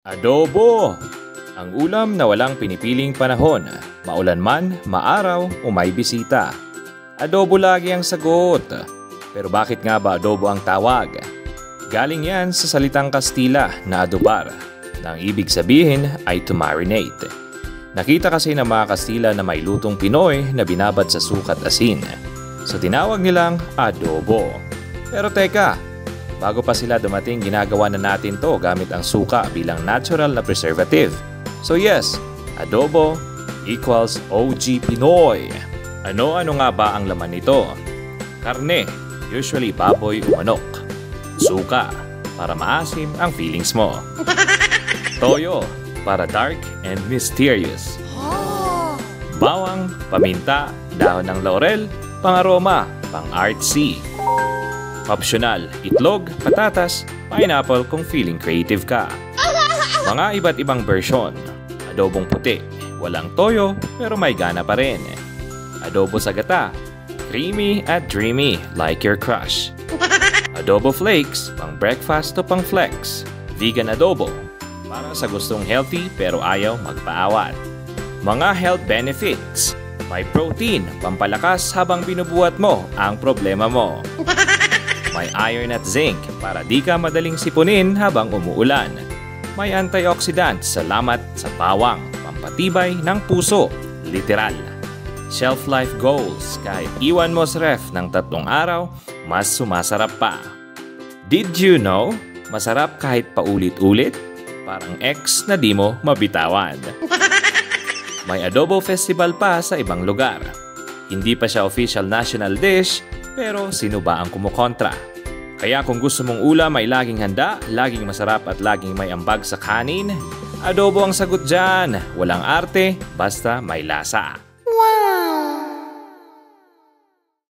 Adobo! Ang ulam na walang pinipiling panahon, maulan man, maaraw o may bisita. Adobo lagi ang sagot. Pero bakit nga ba adobo ang tawag? Galing yan sa salitang Kastila na adobar, na ang ibig sabihin ay to marinate. Nakita kasi ng mga Kastila na may lutong Pinoy na binabad sa sukat asin. So tinawag nilang adobo. Pero teka, bago pa sila dumating, ginagawa na natin to gamit ang suka bilang natural na preservative. So yes, adobo equals OG Pinoy. Ano-ano nga ba ang laman nito? Karne, usually baboy o manok. Suka, para maasim ang feelings mo. Toyo, para dark and mysterious. Bawang, paminta, dahon ng laurel, pang-aroma, pang-artsy. Optional, itlog, patatas, pineapple kung feeling creative ka. Mga iba't ibang version. Adobong puti, walang toyo pero may gana pa rin. Adobo sa gata, creamy at dreamy like your crush. Adobo flakes, pang breakfast o pang flex. Vegan adobo, para sa gustong healthy pero ayaw magpaawat. Mga health benefits, may protein, pampalakas habang binubuhat mo ang problema mo. May iron at zinc para di ka madaling sipunin habang umuulan. May antioxidants, salamat sa bawang, pampatibay ng puso, literal. Shelf life goals, kahit iwan mo sa ref ng 3 araw, mas sumasarap pa. Did you know? Masarap kahit paulit-ulit? Parang ex na di mo mabitawan. May adobo festival pa sa ibang lugar. Hindi pa siya official national dish, pero sino ba ang kumukontra? Kaya kung gusto mong ulam ay laging handa, laging masarap at laging may ambag sa kanin, adobo ang sagot dyan. Walang arte, basta may lasa.